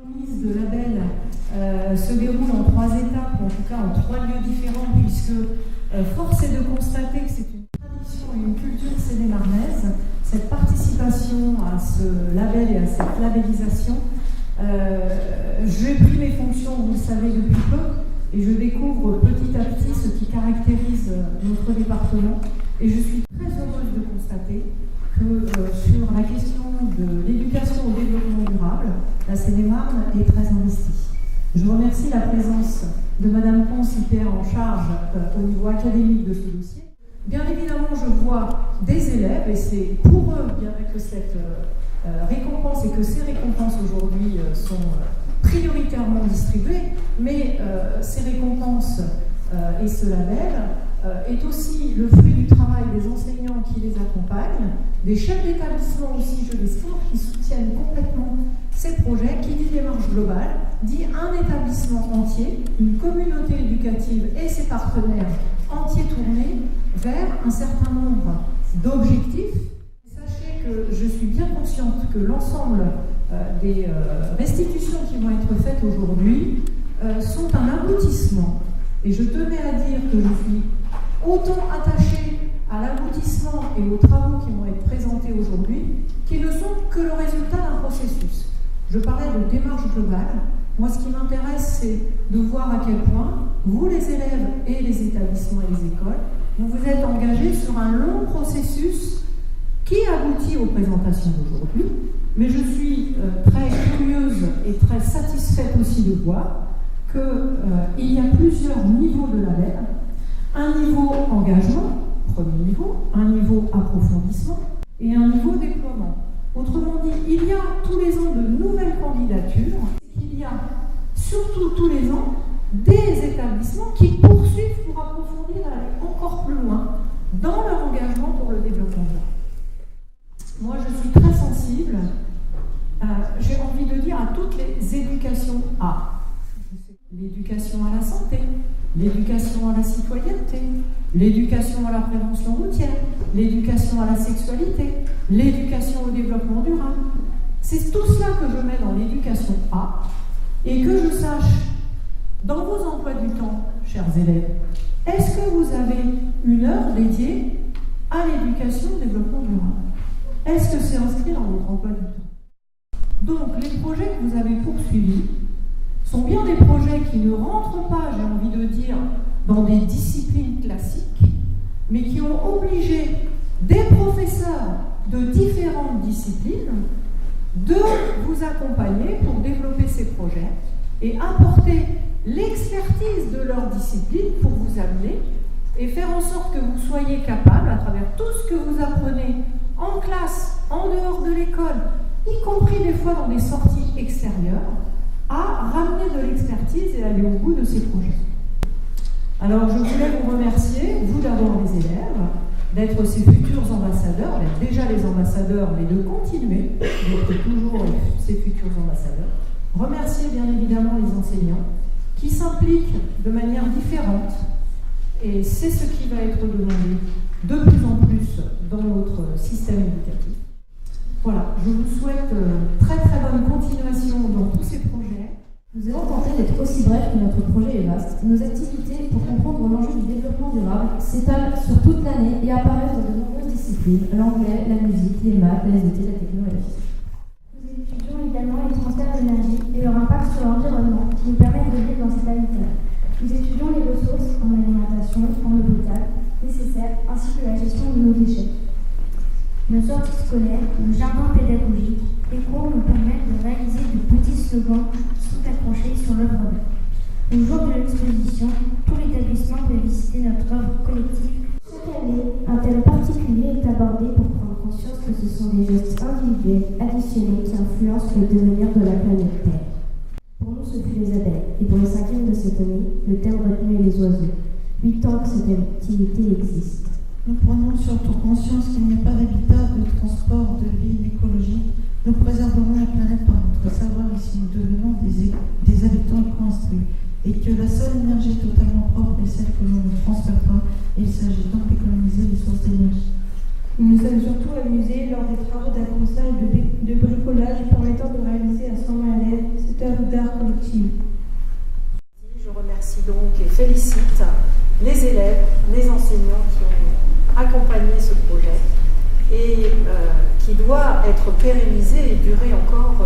remise de label se déroule en 3 étapes, ou en tout cas en 3 lieux différents, puisque force est de constater que c'est une tradition et une culture sénémarnaise, cette participation à ce label et à cette labellisation. J'ai pris mes fonctions, vous le savez, depuis peu, et je découvre petit à petit ce qui caractérise notre département. Et je suis très heureuse de constater que sur la question de l'éducation au développement durable, la Seine-et-Marne est très investie. Je remercie la présence de Madame Ponce, hyper en charge au niveau académique de ce dossier. Bien évidemment, je vois des élèves, et c'est pour eux bien que cette récompense et que ces récompenses aujourd'hui sont prioritairement distribuées, mais ces récompenses et ce label est aussi le fruit du travail des enseignants qui les accompagnent, des chefs d'établissement aussi, je l'espère, qui soutiennent complètement ces projets. Qui dit démarche globale, dit un établissement entier, une communauté éducative et ses partenaires entiers tournés vers un certain nombre d'objectifs. Sachez que je suis bien consciente que l'ensemble des restitutions qui vont être faites aujourd'hui sont un aboutissement. Et je tenais à dire que je suis autant attachée à l'aboutissement et aux travaux qui vont être présentés aujourd'hui, qui ne sont que le résultat d'un processus. Je parlais de démarche globale. Moi, ce qui m'intéresse, c'est de voir à quel point vous, les élèves et les établissements et les écoles, vous vous êtes engagés sur un long processus qui aboutit aux présentations d'aujourd'hui. Mais je suis très curieuse et très satisfaite aussi de voir qu'il y a plusieurs niveaux de label. Un niveau engagement, premier niveau, un niveau approfondissement et un niveau déploiement. Autrement dit, il y a tous les ans de nouvelles candidatures, il y a surtout tous les ans des établissements qui poursuivent pour approfondir et aller encore plus loin dans leur engagement pour le développement durable. Moi, je suis très sensible, j'ai envie de dire, à toutes les éducations A. L'éducation à la santé, l'éducation à la citoyenneté, l'éducation à la prévention routière, l'éducation à la sexualité, l'éducation au développement durable. C'est tout cela que je mets dans l'éducation A, et que je sache, dans vos emplois du temps, chers élèves, est-ce que vous avez une heure dédiée à l'éducation au développement durable? Est-ce que c'est inscrit dans votre emploi du temps? Donc, les projets que vous avez poursuivis sont bien des projets qui ne rentrent pas, j'ai envie de dire, dans des disciplines classiques, mais qui ont obligé des professeurs de différentes disciplines de vous accompagner pour développer ces projets et apporter l'expertise de leur discipline pour vous amener et faire en sorte que vous soyez capable, à travers tout ce que vous apprenez en classe, en dehors de l'école, y compris des fois dans des sorties extérieures, à ramener de l'expertise et aller au bout de ces projets. Alors je voulais vous remercier, vous d'abord les élèves, d'être ces futurs ambassadeurs, d'être déjà les ambassadeurs, mais de continuer d'être toujours ces futurs ambassadeurs. Remercier bien évidemment les enseignants qui s'impliquent de manière différente, et c'est ce qui va être demandé de plus en plus dans notre système éducatif. Voilà, je vous souhaite très très bonne continuation dans tous ces projets. Nous avons tenté d'être aussi brefs que notre projet est vaste. Nos activités pour comprendre l'enjeu du développement durable s'étalent sur toute l'année et apparaissent dans de nombreuses disciplines, l'anglais, la musique, les maths, la SVT, la techno et la physique. Nous étudions également les transferts d'énergie et leur impact sur l'environnement qui nous permettent de vivre dans cet habitat. Nous étudions les ressources en alimentation, en eau potable, nécessaires, ainsi que la gestion de nos déchets. Nos sorties scolaires, nos jardins pédagogiques, les cours nous permettent de réaliser de petits slogans qui sont accrochés sur l'œuvre d'art. Au jour de l'exposition, tout l'établissement peut visiter notre œuvre collective. Chaque année, un thème particulier est abordé pour prendre conscience que ce sont des gestes individuels additionnels qui influencent le devenir de la planète Terre. Pour nous, ce fut les abeilles, et pour les 5e de cette année, le thème retenu est les oiseaux. 8 ans que cette activité existe. Nous prenons surtout conscience qu'il n'y a pas d'habitat, de transport, de vie écologique. Nous préserverons la planète par notre savoir et si nous devenons des habitants éco-instruits. Et que la seule énergie totalement propre est celle que l'on ne transfère pas. Et il s'agit donc d'économiser les sources d'énergie. Nous nous sommes surtout amusés lors des travaux d'apprentissage de bricolage permettant de réaliser à 100 élèves cette œuvre qui doit être pérennisé et durer encore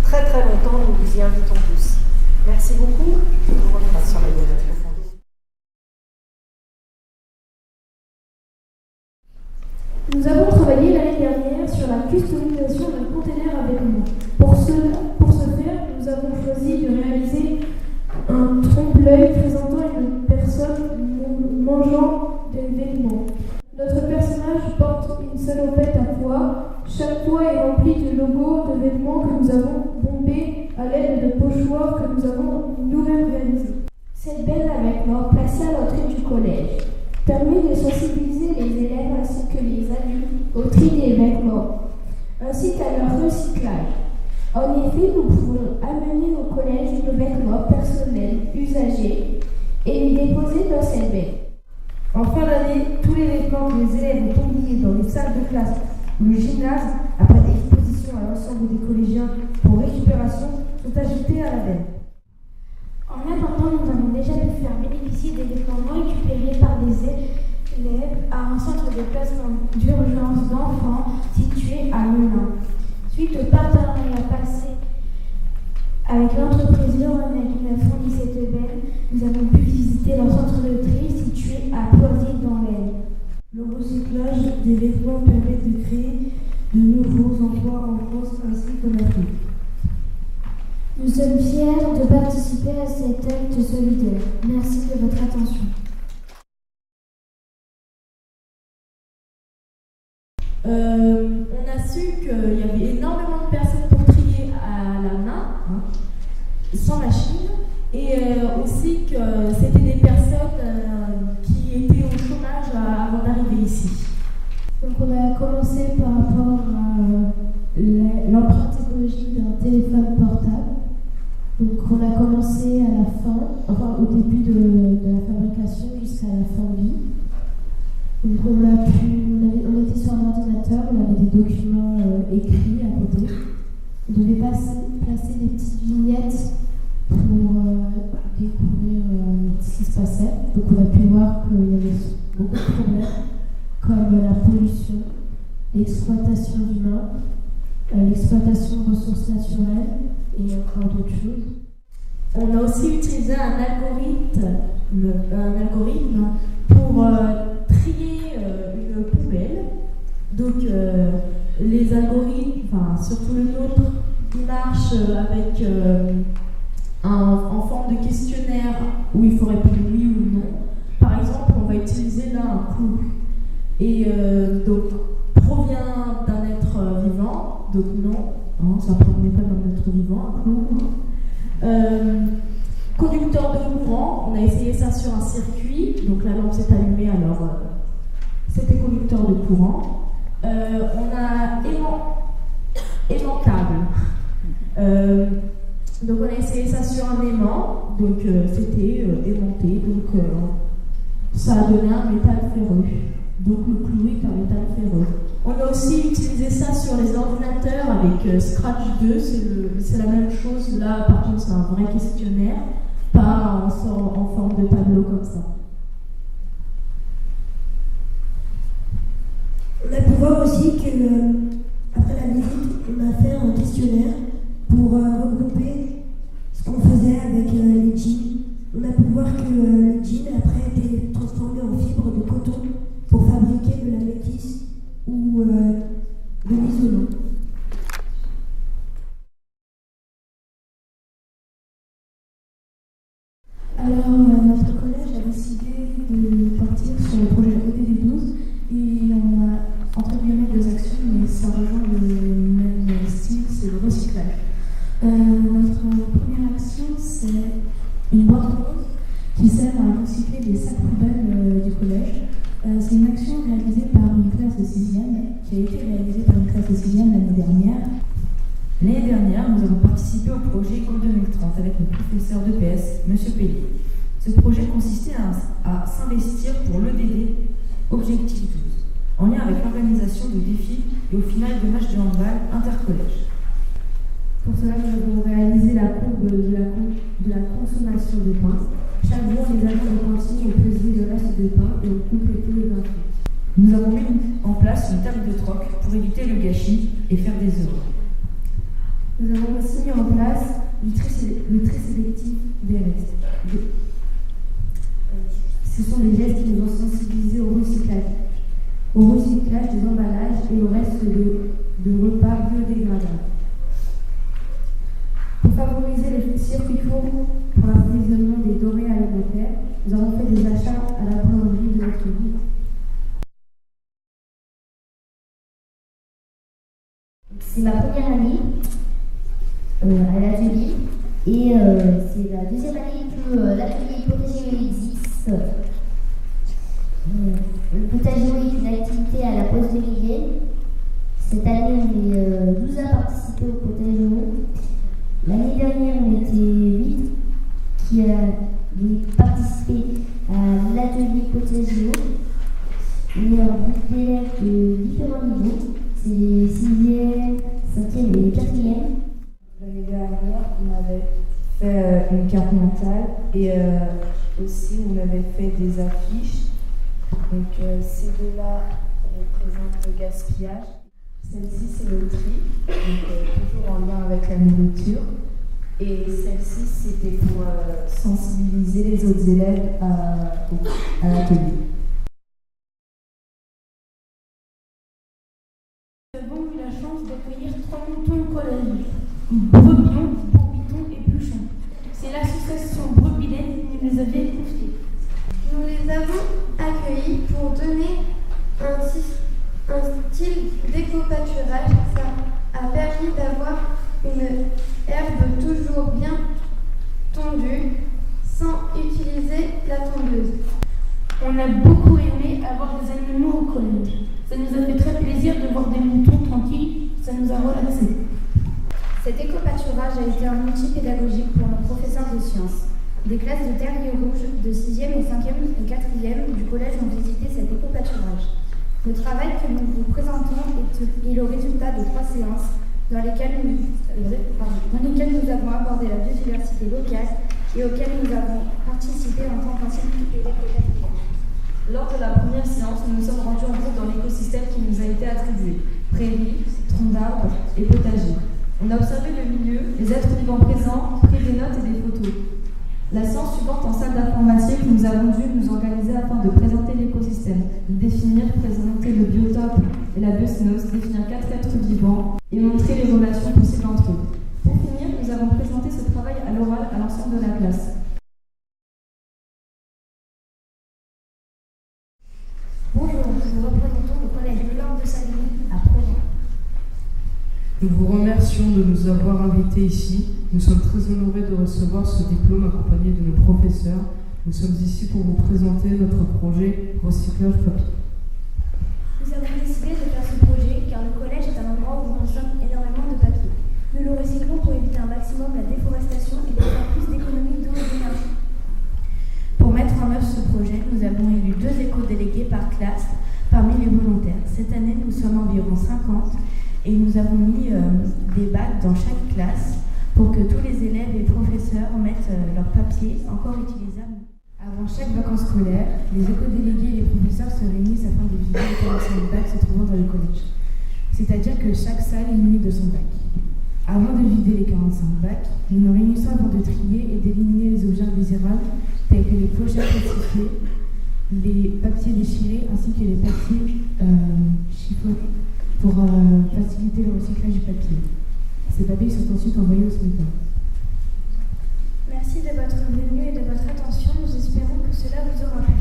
très très longtemps. Nous vous y invitons tous. Merci beaucoup. Je vous remercie. Nous avons travaillé l'année dernière sur la customisation d'un conteneur à vêtements. Pour ce faire, nous avons choisi de réaliser un trompe-l'œil présentant une personne mangeant des vêtements. Notre personnage porte une salopette à pois. Chaque pois est rempli de logos de vêtements que nous avons bombés à l'aide de pochoirs que nous avons nous-mêmes réalisés. Cette belle à vêtements placée à l'entrée du collège permet de sensibiliser les élèves ainsi que les adultes au tri des vêtements, ainsi qu'à leur recyclage. En effet, nous pouvons amener au collège nos vêtements personnels usagés et les déposer dans cette benne. En fin d'année, tous les vêtements que les élèves ont oubliés dans les salles de classe ou le gymnase, après exposition à l'ensemble des collégiens pour récupération, sont agités à la benne. En attendant, nous avons déjà pu faire bénéficier des vêtements non récupérés par des élèves à un centre de placement d'urgence d'enfants situé à Melun. Suite au partenariat passé avec l'entreprise Euronet qui a fourni cette benne, nous avons pu visiter leur centre de tri situé à Poisy dans l'Aisne. Le recyclage des vêtements permet de créer de nouveaux emplois en France ainsi qu'en Afrique. Nous sommes fiers de participer à cet acte solidaire. Merci de votre attention. On a su qu'il y avait énormément de personnes pour trier à la main, sans machine, et aussi que c'était des personnes qui étaient au chômage avant d'arriver ici. Donc on a commencé par rapport à l'empreinte écologique d'un téléphone portable. Donc on a commencé à la fin, enfin au début de la fabrication jusqu'à la fin de vie. Donc on était sur un ordinateur, on avait des documents écrits à côté. On devait placer des petites vignettes pour découvrir ce qui se passait. Donc on a pu voir qu'il y avait beaucoup de problèmes, comme la pollution, l'exploitation d'humains, l'exploitation de ressources naturelles et encore d'autres choses. On a aussi utilisé un algorithme pour trier une poubelle. Donc les algorithmes, surtout le nôtre, il marche avec en forme de questionnaire où il faut répondre oui ou non. Par exemple, on va utiliser là un clou. Et donc provient d'un être vivant, donc non, ça ne provenait pas d'un être vivant, un clou. Conducteur de courant, on a essayé ça sur un circuit, donc la lampe s'est allumée, alors c'était conducteur de courant. On a aimantable. Donc on a essayé ça sur un aimant, donc c'était aimanté, donc ça a donné un métal ferreux. Donc le clou est un métal ferreux. On a aussi utilisé ça sur les ordinateurs avec Scratch 2, c'est la même chose. Là, par contre, c'est un vrai questionnaire, pas en forme de tableau comme ça. On a pu voir aussi qu'après la visite, on a fait un questionnaire pour regrouper ce qu'on faisait avec les jeans. On a pu voir que le jean après a été transformé en fibre de coton pour fabriquer de la métisse ou de l'isolant. Alors, notre collège a décidé de partir sur le projet ODD 12 et on a entre guillemets deux actions, mais ça rejoint le même style, c'est le recyclage. Notre première action, c'est une boîte rose qui sert à recycler des sacs poubelles du collège. C'est une action réalisée par une classe de 6e, qui a été réalisée par une classe de 6e l'année dernière. L'année dernière, nous avons participé au projet Go 2030 avec notre professeur d'EPS, M. Pellier. Ce projet consistait à s'investir pour l'EDD Objectif 12, en lien avec l'organisation de défis et au final de matchs de handball intercollège. Pour cela, nous avons réalisé la courbe de la consommation de pain. Chaque jour, les agents de cantine ont pesé le reste de pain et ont complété le 28. Nous avons mis en place place une table de troc pour éviter le gâchis et faire des œuvres. Nous avons aussi mis en place le tri sélectif des restes. Ce sont des gestes qui nous ont sensibilisés au recyclage des emballages et au reste de repas biodégradables. Pour favoriser les circuits courts pour l'approvisionnement des denrées alimentaires, nous avons fait des achats à la boulangerie de notre ville. C'est ma première année à l'atelier et c'est la deuxième année que l'atelier potager existe. Le potager est une activité à la pause de l'hiver. Cette année, on est 12 à participer au potager. L'année dernière, on était 8 qui avaient participé à l'atelier potager. On est un groupe d'élèves de différents niveaux. C'est les 6e, 5e et 4e. L'année dernière, on avait fait une carte mentale et aussi on avait fait des affiches. Donc ces deux-là représentent le gaspillage. Celle-ci, c'est le tri, donc toujours en lien avec la nourriture. Et celle-ci, c'était pour sensibiliser les autres élèves à l'atelier. Nous avons eu la chance d'accueillir 3 moutons au collège. Brebillon, Bourbiton et Pluchon. C'est l'association Brebilaine qui nous les avait confiés. Nous les avons accueillis pour donner un style d'éco-pâturage. Ça a permis d'avoir une herbe toujours bien tondue sans utiliser la tondeuse. On a beaucoup aimé avoir des animaux au collège. Ça nous a fait très plaisir de voir des moutons tranquilles, ça nous a relaxés. Cet éco-pâturage a été un outil pédagogique pour nos professeurs de sciences. Des classes de Terrier Rouge de 6e et 5e et 4e du collège ont visité cet éco-pâturage. Le travail que nous vous présentons est le résultat de 3 séances dans lesquelles nous avons abordé la biodiversité locale et auxquelles nous avons participé en tant qu'anciennes élèves de 4e. Lors de la première séance, nous nous sommes rendus en groupe dans l'écosystème qui nous a été attribué. Prairies, troncs d'arbres et potagers. On a observé le milieu, les êtres vivants présents, pris des notes et des photos. La séance suivante en salle d'informatique, nous avons dû nous organiser afin de présenter l'écosystème, de définir, présenter le biotope et la biocénose, définir 4 êtres vivants et montrer les relations possibles entre eux. Pour finir, nous avons présenté ce travail à l'oral à l'ensemble de la classe. Bonjour, nous représentons le collège Léon de Savigny à Provence. Nous vous remercions de nous avoir invités ici. Nous sommes très honorés de recevoir ce diplôme accompagné de nos professeurs. Nous sommes ici pour vous présenter notre projet Recyclage Papier. Nous avons décidé de faire ce projet car le collège est un endroit où on consomme énormément de papier. Nous le recyclons pour éviter un maximum la déforestation et pour faire plus d'économies d'eau et d'énergie. Pour mettre en œuvre ce projet, nous avons élu 2 éco-délégués par classe parmi les volontaires. Cette année, nous sommes environ 50 et nous avons mis des bacs dans chaque classe pour que tous les élèves et professeurs mettent leurs papiers encore utilisables. Avant chaque vacances scolaires, les éco-délégués et les professeurs se réunissent afin de vider les 45 bacs se trouvant dans le collège. C'est-à-dire que chaque salle est munie de son bac. Avant de vider les 45 bacs, nous nous réunissons afin de trier et d'éliminer les objets indésirables tels que les pochettes plastifiées, les papiers déchirés ainsi que les papiers chiffonnés pour faciliter le recyclage du papier. Ces papiers sont ensuite envoyés au SMICA. Merci de votre venue et de votre attention. Nous espérons que cela vous aura plu.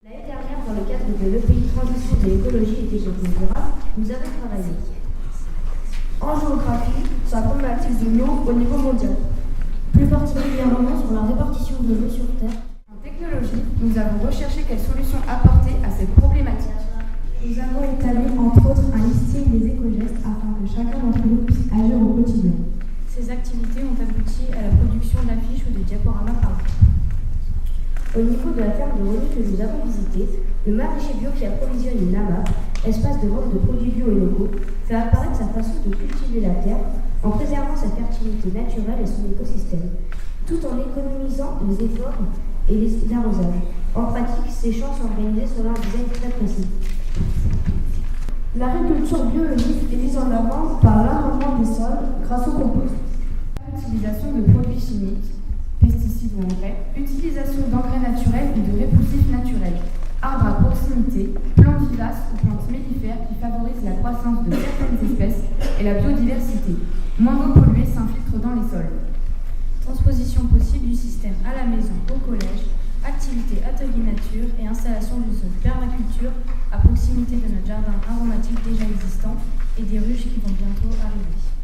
L'année dernière, dans le cadre de l'EPI Transition de l'écologie et des développement durable, nous avons travaillé en géographie sur la problématique de l'eau au niveau mondial, plus particulièrement sur la répartition de l'eau sur Terre. En technologie, nous avons recherché quelles solutions apporter à cette problématique. Nous avons établi entre autres un listing des éco-gestes afin que chacun d'entre nous puisse agir au quotidien. Ces activités ont abouti à la production d'affiches ou de diaporamas par jour. Au niveau de la ferme de Rony que nous avons visitée, le maraîcher bio qui approvisionne une AMAP, espace de vente de produits bio et locaux, fait apparaître sa façon de cultiver la terre en préservant sa fertilité naturelle et son écosystème, tout en économisant les efforts et l'arrosage. En pratique, ces champs sont organisés selon un design très précis. L'agriculture biologique est mise en avant par l'amendement des sols grâce au compost. Utilisation de produits chimiques, pesticides ou engrais, utilisation d'engrais naturels ou de répulsifs naturels, arbres à proximité, plantes vivaces ou plantes mellifères qui favorisent la croissance de certaines espèces et la biodiversité. Moins d'eau polluée s'infiltre dans les sols. Transposition possible du système à la maison, au collège, activités atelier nature et installation d'une zone permaculture à proximité de notre jardin aromatique déjà existant et des ruches qui vont bientôt arriver.